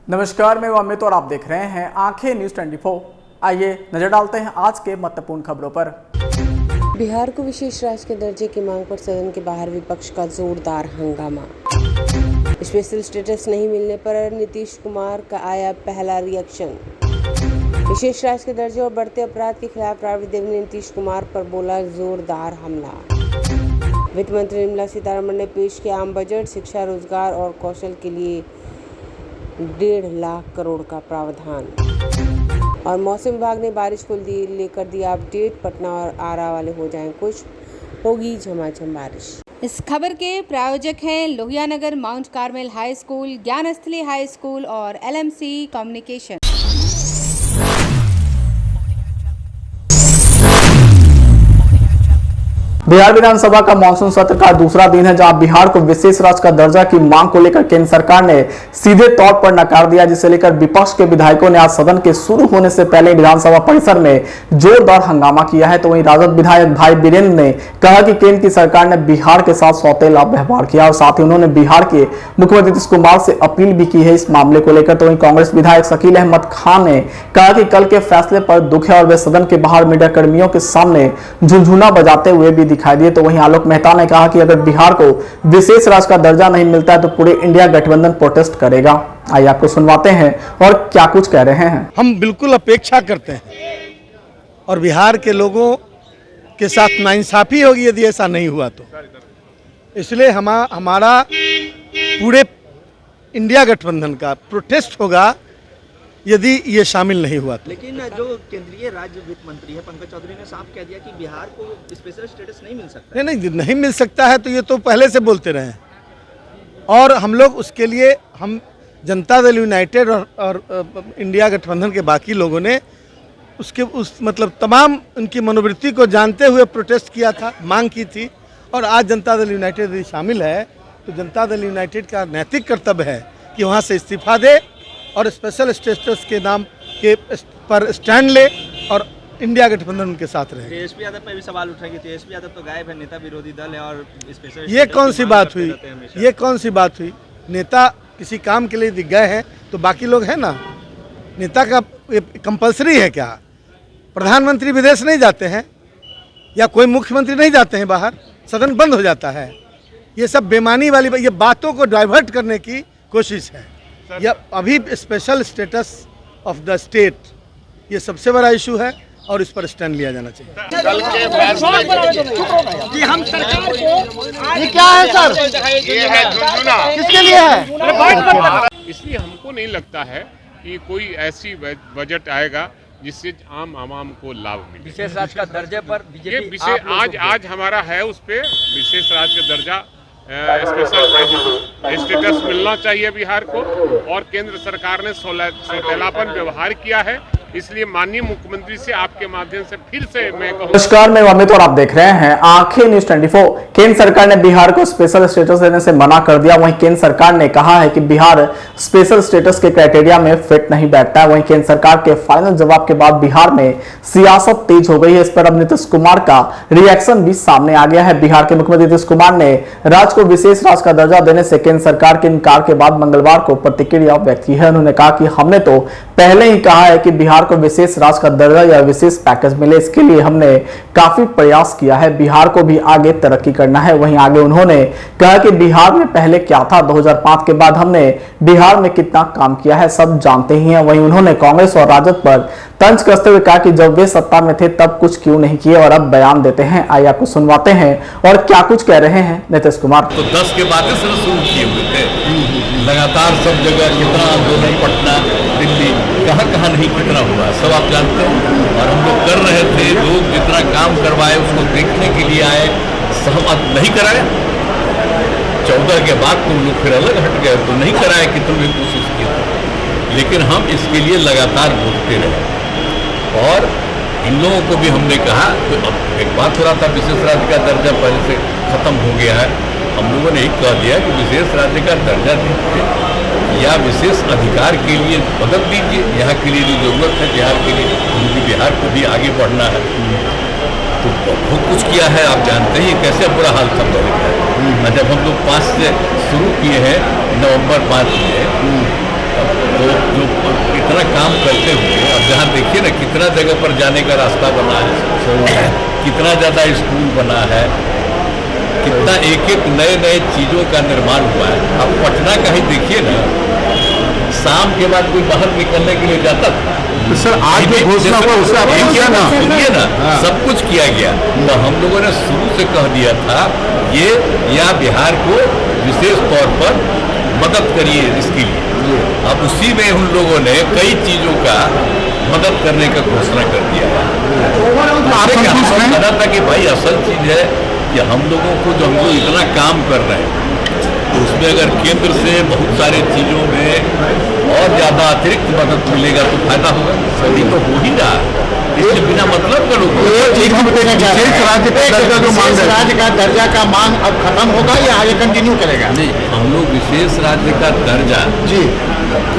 नमस्कार, मैं अमित और आप देख रहे हैं आंखें न्यूज 24। आइए नजर डालते हैं आज के महत्वपूर्ण खबरों पर। बिहार को विशेष राज्य के दर्जे की मांग पर सदन के बाहर विपक्ष का जोरदार हंगामा। स्पेशल स्टेटस नहीं मिलने पर नीतीश कुमार का आया पहला रिएक्शन। विशेष राज्य के दर्जे और बढ़ते अपराध के खिलाफ राबड़ी देवी ने नीतीश कुमार पर बोला जोरदार हमला। वित्त मंत्री निर्मला सीतारमण ने पेश किया आम बजट। शिक्षा, रोजगार और कौशल के लिए 1.5 लाख करोड़ का प्रावधान। और मौसम विभाग ने बारिश को लेकर दिया अपडेट। पटना और आरा वाले हो जाएं कुछ, होगी झमाझम बारिश। इस खबर के प्रायोजक हैं Lohia Nagar Mount Carmel High School, Gyansthali High School और LMC कम्युनिकेशन। बिहार विधानसभा का मानसून सत्र का दूसरा दिन है, जहां बिहार को विशेष राज्य का दर्जा की मांग को लेकर केंद्र सरकार ने सीधे तौर पर नकार दिया, जिसे लेकर विपक्ष के विधायकों ने आज सदन के शुरू होने से पहले विधानसभा परिसर में जोरदार हंगामा किया है। तो वहीं राजद विधायक भाई वीरेंद्र ने कहा कि केंद्र की सरकार ने बिहार के साथ सौतेला व्यवहार किया और साथ ही उन्होंने बिहार के मुख्यमंत्री नीतीश कुमार से अपील भी की है इस मामले को लेकर। तो वहीं कांग्रेस विधायक शकील अहमद खान ने कहा कि कल के फैसले पर दुख है और वे सदन के बाहर मीडिया कर्मियों के सामने झुनझुना बजाते हुए भी दिखाई दिए। तो वहीं आलोक मेहता ने कहा कि अगर बिहार को विशेष राज्य का दर्जा नहीं मिलता है तो पूरे इंडिया गठबंधन प्रोटेस्ट करेगा। आइए आपको सुनवाते हैं और क्या कुछ कह रहे हैं। हम बिल्कुल अपेक्षा करते हैं और बिहार के लोगों के साथ नाइंसाफी होगी यदि ऐसा नहीं हुआ तो। इसलिए हमारा पूरे इंडिया गठबंधन का प्रोटेस्ट होगा यदि ये शामिल नहीं हुआ तो। लेकिन जो केंद्रीय राज्य वित्त मंत्री है पंकज चौधरी ने साफ कह दिया कि बिहार को स्पेशल स्टेटस नहीं मिल सकता। नहीं मिल सकता है तो ये तो पहले से बोलते रहे हैं और हम लोग उसके लिए हम जनता दल यूनाइटेड और इंडिया गठबंधन के बाकी लोगों ने मतलब तमाम उनकी मनोवृत्ति को जानते हुए प्रोटेस्ट किया था, मांग की थी। और आज जनता दल यूनाइटेड यदि शामिल है तो जनता दल यूनाइटेड का नैतिक कर्तव्य है कि वहाँ से इस्तीफा दे और स्पेशल स्टेटस के नाम के पर स्टैंड ले और इंडिया गठबंधन उनके साथ रहे। तेजस्वी यादव पे भी सवाल उठा कि तेजस्वी यादव तो गायब है, नेता विरोधी दल है और स्पेशल ये कौन सी बात हुई? ये कौन सी बात हुई? नेता किसी काम के लिए गए हैं तो बाकी लोग हैं ना। नेता का कंपलसरी है क्या? प्रधानमंत्री विदेश नहीं जाते हैं या कोई मुख्यमंत्री नहीं जाते हैं बाहर, सदन बंद हो जाता है। ये सब बेमानी वाली ये बातों को डाइवर्ट करने की कोशिश है। या अभी special status of the state ये सबसे बड़ा इशू है और इस पर स्टैंड लिया जाना चाहिए। कल के फैसले कि हम सरकार को ये क्या है सर? ये है झुनझुना किसके लिए है? इसलिए हमको नहीं लगता है कि कोई ऐसी बजट आएगा जिससे आम आवाम को लाभ मिले। विशेष राज्य का दर्जे पर ये विशेष आज हमारा है, उस पे विशेष राज्य का दर्जा स्पेशल स्टेटस मिलना चाहिए बिहार को। और केंद्र सरकार ने सौतेलापन व्यवहार किया है, इसलिए माननीय मुख्यमंत्री से आपके माध्यम से फिर से मैं कहूँ। नमस्कार, मैं अमित और आप देख रहे हैं आंखें न्यूज 24। केंद्र सरकार ने बिहार को स्पेशल स्टेटस देने से मना कर दिया। वहीं केंद्र सरकार ने कहा है कि बिहार स्पेशल स्टेटस के क्राइटेरिया में फिट नहीं बैठता है। वहीं केंद्र सरकार के फाइनल जवाब के बाद बिहार में सियासत तेज हो गई है। इस पर अब नीतीश कुमार का रिएक्शन भी सामने आ गया है। बिहार के मुख्यमंत्री नीतीश कुमार ने राज्य को विशेष राज्य का दर्जा देने से केंद्र सरकार के इनकार के बाद मंगलवार को प्रतिक्रिया व्यक्त की है। उन्होंने कहा कि हमने तो पहले ही कहा है कि बिहार को विशेष राज्य का दर्जा या विशेष पैकेज मिले, इसके लिए हमने काफी प्रयास किया है। बिहार को भी आगे तरक्की करना है। वहीं आगे उन्होंने कहा कि बिहार में पहले क्या था, 2005 के बाद हमने बिहार में कितना काम किया है सब जानते ही हैं। वहीं उन्होंने कांग्रेस और राजद पर तंज कसते हुए कहा कि जब वे सत्ता में थे तब कुछ क्यों नहीं किए और अब बयान देते हैं। आइए आपको सुनवाते हैं और क्या कुछ कह रहे हैं नीतीश कुमार। तो 10 के बाद से शुरू किए हुए थे लगातार सब जगह, कितना आंदोलन, पटना, दिल्ली, कहाँ नहीं कितना हुआ सब आप जानते हैं। और हम लोग कर रहे थे, लोग जितना काम करवाए उसको देखने के लिए आए, सहमत नहीं कराए। 14 के बाद तुम लोग फिर अलग हट गए तो नहीं कराए कि तुम भी कोशिश किए। लेकिन हम इसके लिए लगातार बोलते रहे और इन लोगों को भी हमने कहा। तो अब एक बात हो रहा था विशेष राज्य का दर्जा पहले से खत्म हो गया है। हम लोगों ने एक कह दिया कि विशेष राज्य का दर्जा दीजिए या विशेष अधिकार के लिए मदद दीजिए। यहाँ के लिए जो जरूरत है बिहार के लिए, उनकी बिहार को भी आगे बढ़ना है। तो बहुत कुछ किया है, आप जानते हैं कैसे बुरा हाल था पहले। जब हम लोग 5 से शुरू किए हैं, नवंबर 5 में, तो जो इतना काम करते हुए अब जहाँ देखिए ना कितना जगह पर जाने का रास्ता बना है, कितना ज़्यादा स्कूल बना है, कितना एक एक नए नए चीज़ों का निर्माण हुआ है। अब पटना का ही देखिए ना, शाम के बाद कोई बाहर निकलने के लिए जाता था। तो सर आज जो घोषणा हुआ उससे आप देखिए ना, सुनिए ना, सब कुछ किया गया। तो हम लोगों ने शुरू से कह दिया था ये या बिहार को विशेष तौर पर मदद करिए इसके लिए। अब उसी में उन लोगों ने कई चीज़ों का मदद करने का घोषणा कर दिया है। हम कहा था कि भाई असल चीज़ है कि हम लोगों को जो हम लोग इतना काम कर रहे हैं तो उसमें अगर केंद्र से बहुत सारी चीज़ों में और ज़्यादा अतिरिक्त मदद मिलेगा तो फायदा होगा। सभी तो हो ही रहा है, इसलिए बिना मतलब का लोग विशेष राज्य का दर्जा का मांग अब खत्म होगा या आगे कंटिन्यू करेगा? नहीं, हम लोग विशेष राज्य का दर्जा जी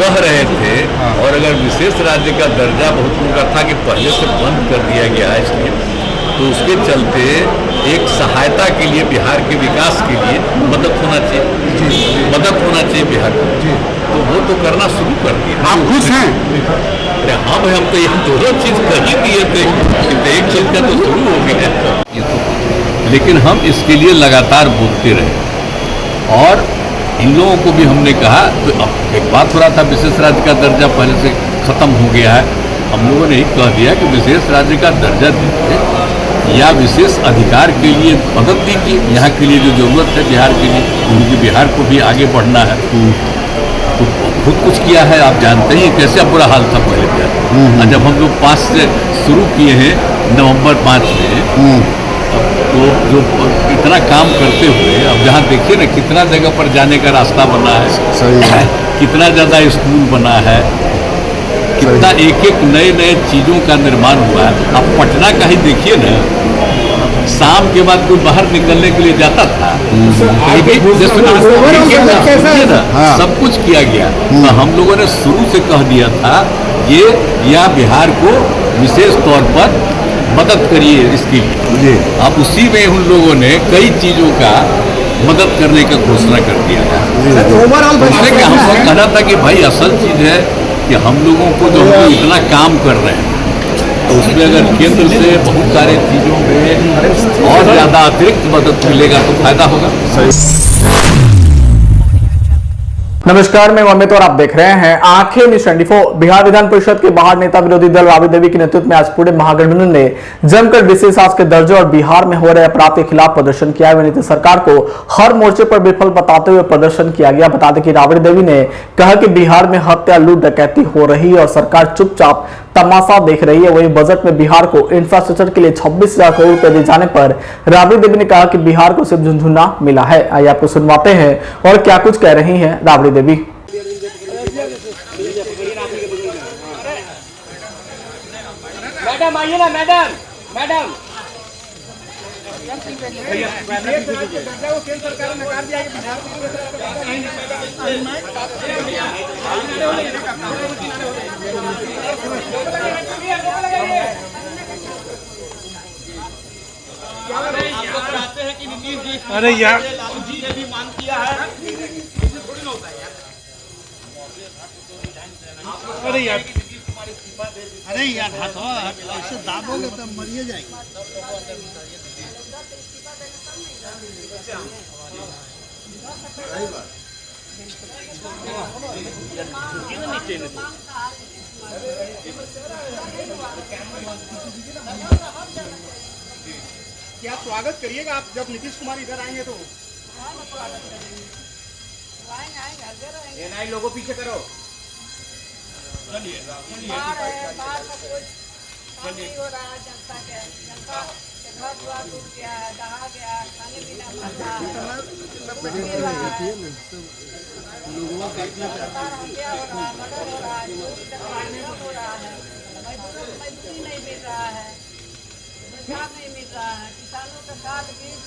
कह रहे थे, और अगर विशेष राज्य का दर्जा बहुत लोगों का था कि पहले से बंद कर दिया गया है इसलिए, तो उसके चलते एक सहायता के लिए बिहार के विकास के लिए मदद होना चाहिए, मदद होना चाहिए बिहार को। तो वो तो करना शुरू कर दिया। आप खुश हैं? अरे हाँ भाई, हम तो ये दोनों चीज़ कर ही दिए थे, एक चीज़ का तो शुरू हो गया ये तो। लेकिन हम इसके लिए लगातार बोलते रहे और इन लोगों को भी हमने कहा। तो अब एक बात हो रहा था विशेष राज्य का दर्जा पहले से खत्म हो गया है, हम लोगों ने ही कह दिया कि विशेष राज्य का दर्जा दीजिए या विशेष अधिकार के लिए मदद दीजिए। यहाँ के लिए जो जरूरत है बिहार के लिए, क्योंकि बिहार को भी आगे बढ़ना है। तो खुद कुछ किया है, आप जानते ही कैसे बुरा हाल था पहले बिहार। जब हम लोग 5 से शुरू किए हैं नवंबर 5 में, तो जो इतना काम करते हुए अब जहाँ देखिए ना कितना जगह पर जाने का रास्ता बना है, सही है, कितना ज़्यादा स्कूल बना है, कितना एक एक नए नए चीज़ों का निर्माण हुआ है। अब पटना का ही देखिए ना, शाम के बाद कोई बाहर निकलने के लिए जाता था, सब कुछ किया गया। तो हम लोगों ने शुरू से कह दिया था ये या बिहार को विशेष तौर पर मदद करिए इसके लिए। अब उसी में उन लोगों ने कई चीज़ों का मदद करने का घोषणा कर दिया है। हमको कहना था कि भाई असल चीज़ है कि हम लोगों को जो हम इतना काम कर रहे हैं तो उसमें अगर केंद्र से बहुत सारी चीज़ों में और ज़्यादा अतिरिक्त मदद मिलेगा तो फायदा होगा। नमस्कार, मैं अमित और आप देख रहे हैं आंखें न्यूज़ 24। बिहार विधान परिषद के बाहर नेता विरोधी दल राबड़ी देवी के नेतृत्व में आज पूरे महागठबंधन ने जमकर विशेष आज के दर्जे और बिहार में हो रहे अपराध के खिलाफ प्रदर्शन किया। वह नीतीश सरकार को हर मोर्चे पर विफल बताते हुए प्रदर्शन किया गया। बता दें कि राबड़ी देवी ने कहा कि बिहार में हत्या, लूट, डकैती हो रही है और सरकार चुपचाप तमाशा देख रही है। वहीं बजट में बिहार को इंफ्रास्ट्रक्चर के लिए 26,000 करोड़ रुपए दिए जाने पर राबड़ी देवी ने कहा कि बिहार को सिर्फ झुनझुना मिला है। आइए आपको सुनवाते हैं और क्या कुछ कह रही हैं राबड़ी देवी। मैडम आइए ना, मैडम मैडम अरे यार, लालू जी ने भी मांग किया है, थोड़ी ना होता है यार। अरे यार, अरे यार ऐसे दाबोगे तो मरिए जाएगी। क्या स्वागत करिएगा आप जब नीतीश कुमार इधर आएंगे तो? लोगों पीछे करो। नहीं मिल रहा है, किसानों का खाद बीज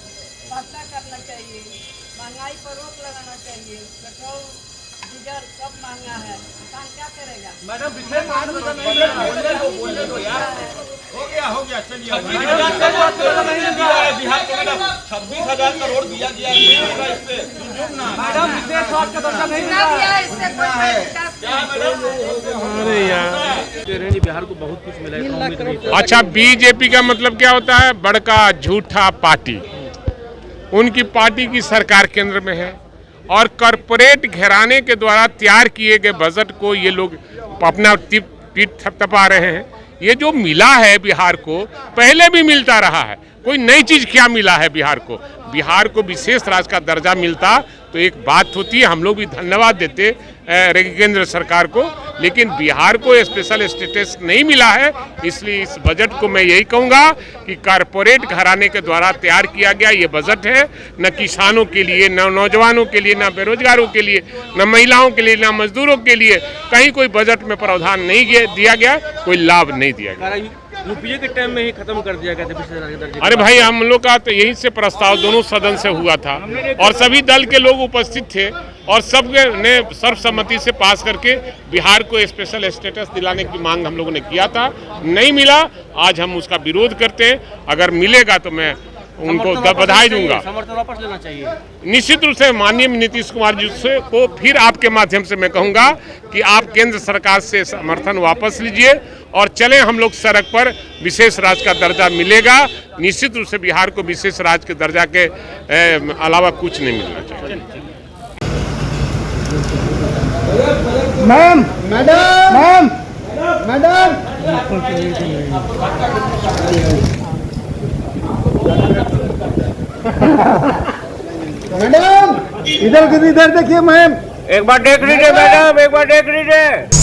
सस्ता करना चाहिए, महंगाई पर रोक लगाना चाहिए, पेट्रोल डीजल सब महंगा है, किसान क्या करेगा? मैडम बोलने दो यार। हो गया चलिए। 26,000 करोड़ दिया गया इस पे। मैडम विशेष स्वास्थ्य का दर्जा नहीं मिला है। इससे कोई क्या मैडम? अरे यार बिहार को बहुत कुछ मिला है, उम्मीद नहीं थी। अच्छा, बीजेपी का मतलब क्या होता है? बड़का झूठा पार्टी। उनकी पार्टी की सरकार केंद्र में है और कॉरपोरेट घराने के द्वारा तैयार किए गए बजट को ये लोग अपना पीठ थपथपा रहे हैं। ये जो मिला है बिहार को, पहले भी मिलता रहा है। कोई नई चीज क्या मिला है बिहार को? बिहार को विशेष राज्य का दर्जा मिलता तो एक बात होती है, हम लोग भी धन्यवाद देते केंद्र सरकार को, लेकिन बिहार को स्पेशल स्टेटस नहीं मिला है। इसलिए इस बजट को मैं यही कहूँगा कि कॉरपोरेट घराने के द्वारा तैयार किया गया ये बजट है, न किसानों के लिए, न नौजवानों के लिए, न बेरोजगारों के लिए, न महिलाओं के लिए, न मजदूरों के लिए कहीं कोई बजट में प्रावधान नहीं दिया गया, कोई लाभ नहीं दिया गया। यूपीए के टाइम में ही खत्म कर दिया गया था विशेष राज्य दर्जे। अरे भाई, हम लोग का तो यही से प्रस्ताव दोनों सदन से हुआ था और सभी दल के लोग उपस्थित थे और सब ने सर्वसम्मति से पास करके बिहार को स्पेशल स्टेटस दिलाने की मांग हम लोगों ने किया था। नहीं मिला, आज हम उसका विरोध करते हैं। अगर मिलेगा तो मैं उनको बधाई दूंगा। समर्थन वापस लेना चाहिए। निश्चित रूप से माननीय नीतीश कुमार जी से को फिर आपके माध्यम से मैं कहूंगा कि आप केंद्र सरकार से समर्थन वापस लीजिए और चलें हम लोग सड़क पर। विशेष राज्य का दर्जा मिलेगा। निश्चित रूप से बिहार को विशेष राज्य के दर्जा के अलावा कुछ नहीं मिलना चाहिए। Ma'am madam ma'am madam madam इधर देखिए मैम। एक बार देख लीजिए मैडम, एक बार देख लीजिए।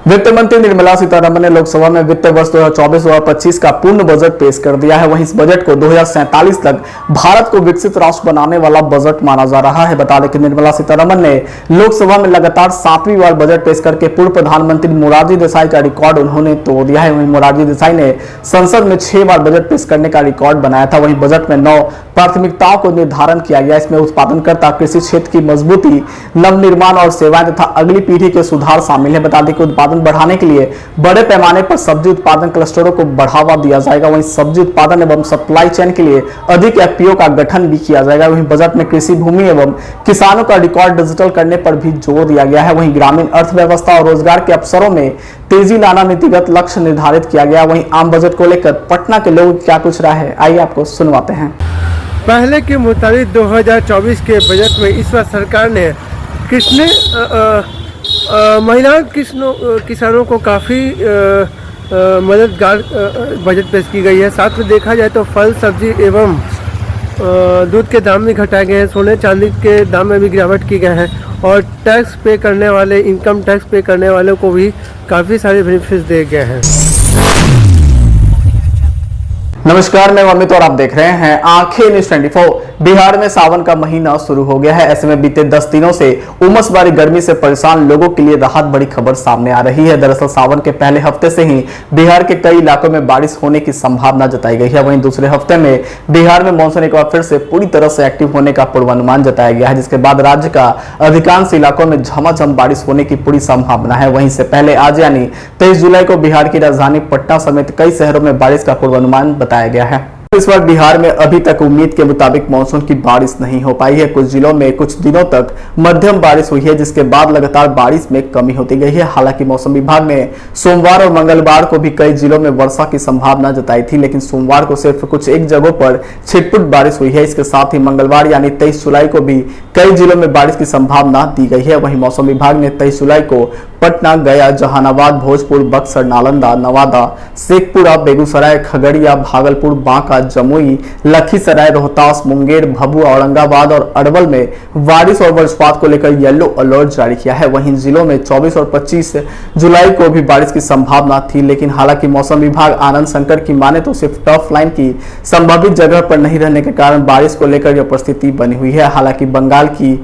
वित्त मंत्री निर्मला सीतारमण ने लोकसभा में वित्त वर्ष 2024-2025 का पूर्ण बजट पेश कर दिया है। वहीं इस बजट को 2047 तक भारत को विकसित राष्ट्र बनाने वाला बजट माना जा रहा है। बता दें कि निर्मला सीतारमण ने लोकसभा में लगातार 7वीं बार बजट पेश करके पूर्व प्रधानमंत्री मोरारजी देसाई का रिकॉर्ड उन्होंने तोड़ दिया है। वहीं मोरारजी देसाई ने संसद में 6 बार बजट पेश करने का रिकॉर्ड बनाया था। वहीं बजट में 9 प्राथमिकताओं को निर्धारण किया गया। इसमें उत्पादनकर्ता, कृषि क्षेत्र की मजबूती, नवनिर्माण और सेवाएं तथा अगली पीढ़ी के सुधार शामिल है। बता दें कि उत्पादन बढ़ाने के लिए बड़े पैमाने पर सब्जी उत्पादन क्लस्टरों को बढ़ावा दिया जाएगा। वहीं सब्जी उत्पादन एवं सप्लाई चेन के लिए अधिक एफपीओ का गठन भी किया जाएगा। वहीं बजट में कृषि भूमि एवं किसानों का रिकॉर्ड डिजिटल करने पर भी जोर दिया गया है। वहीं ग्रामीण अर्थव्यवस्था और रोजगार के अवसरों में तेजी लाना नीतिगत लक्ष्य निर्धारित किया गया। वहीं आम बजट को लेकर पटना के लोग क्या कुछ रहा है, आइए आपको सुनवाते हैं। पहले के मुताबिक 2024 के बजट में इस बार सरकार ने महिला किसानों को काफ़ी मददगार बजट पेश की गई है। साथ में देखा जाए तो फल, सब्जी एवं दूध के दाम भी घटाए गए हैं। सोने चांदी के दाम में भी गिरावट की गई है और टैक्स पे करने वाले, इनकम टैक्स पे करने वालों को भी काफ़ी सारे बेनिफिट्स दिए गए हैं। नमस्कार, मैं अमित और आप देख रहे हैं आंखें न्यूज 24। बिहार में सावन का महीना शुरू हो गया है। ऐसे में बीते 10 दिनों से उमस भरी गर्मी से परेशान लोगों के लिए राहत बड़ी खबर सामने आ रही है। दरअसल सावन के पहले हफ्ते से ही बिहार के कई इलाकों में बारिश होने की संभावना जताई गई है। वहीं दूसरे हफ्ते में बिहार में मानसून एक बार फिर से पूरी तरह से एक्टिव होने का पूर्वानुमान जताया गया है, जिसके बाद राज्य का अधिकांश इलाकों में झमाझम बारिश होने की पूरी संभावना है। वहीं से पहले आज यानी 23 जुलाई को बिहार की राजधानी पटना समेत कई शहरों में बारिश का पूर्वानुमान बताया गया है। इस बार बिहार में अभी तक उम्मीद के मुताबिक मानसून की बारिश नहीं हो पाई है। कुछ जिलों में कुछ दिनों तक मध्यम बारिश हुई है, जिसके बाद लगातार बारिश में कमी होती गई है। हालांकि मौसम विभाग ने सोमवार और मंगलवार को भी कई जिलों में वर्षा की संभावना जताई थी, लेकिन सोमवार को सिर्फ कुछ एक जगहों पर छिटपुट बारिश हुई है। इसके साथ ही मंगलवार यानी 23 जुलाई को भी कई जिलों में बारिश की संभावना दी गई है। वहीं मौसम विभाग ने 23 जुलाई को पटना, गया, जहानाबाद, भोजपुर, बक्सर, नालंदा, नवादा, शेखपुरा, बेगूसराय, खगड़िया, भागलपुर, बांका, जमुई, लखीसराय, रोहतास, मुंगेर, भभुआ, औरंगाबाद और अरवल में बारिश और वज्रपात को लेकर येलो अलर्ट जारी किया है। वहीं जिलों में 24 और 25 जुलाई को भी बारिश की संभावना थी, लेकिन हालांकि मौसम विभाग आनंद शंकर की माने तो सिर्फ टॉप लाइन की संभावित जगह पर नहीं रहने के कारण बारिश को लेकर यह परिस्थिति बनी हुई है। हालांकि बंगाल की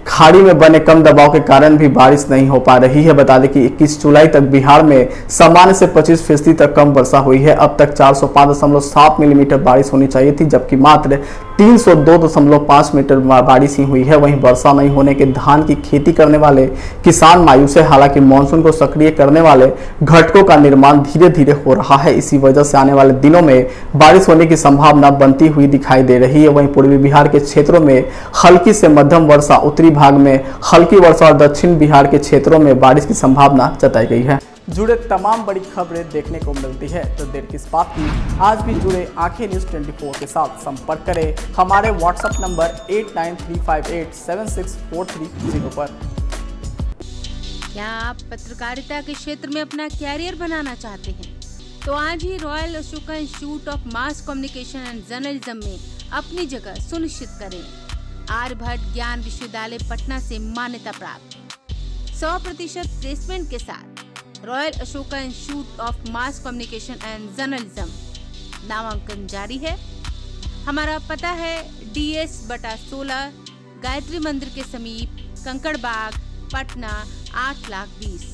खाड़ी में बने कम दबाव के कारण भी बारिश नहीं हो पा रही है। बता दें कि 21 जुलाई तक बिहार में सामान्य से 25% तक कम वर्षा हुई है। अब तक 405.7 मिलीमीटर बारिश होनी चाहिए थी, जबकि मात्र 302.5 मीटर बारिश ही हुई है। वहीं वर्षा नहीं होने के धान की खेती करने वाले किसान मायूस है। हालांकि मानसून को सक्रिय करने वाले घटकों का निर्माण धीरे धीरे हो रहा है। इसी वजह से आने वाले दिनों में बारिश होने की संभावना बनती हुई दिखाई दे रही है। वहीं पूर्वी बिहार के क्षेत्रों में हल्की से मध्यम वर्षा, उत्तरी भाग में हल्की वर्षा और दक्षिण बिहार के क्षेत्रों में बारिश की संभावना जताई गई है। जुड़े तमाम बड़ी खबरें देखने को मिलती है तो देर किस बात की, आज भी जुड़े आंखें न्यूज़ 24 के साथ संपर्क करें हमारे व्हाट्सएप नंबर 8935876430 पर। क्या आप पत्रकारिता के क्षेत्र में अपना कैरियर बनाना चाहते हैं? तो आज ही Royal Ashoka Institute of Mass Communication and Journalism में अपनी जगह सुनिश्चित करें। आर्यभट्ट ज्ञान विश्वविद्यालय पटना से मान्यता प्राप्त 100% प्लेसमेंट के साथ royal Ashoka Institute of Mass Communication and journalism नामांकन जारी है। हमारा पता है DS/16 गायत्री मंदिर के समीप, कंकड़ बाग, पटना 8,20,000।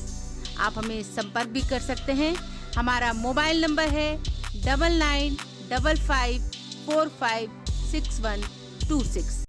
आप हमें संपर्क भी कर सकते हैं। हमारा मोबाइल नंबर है 9955456126।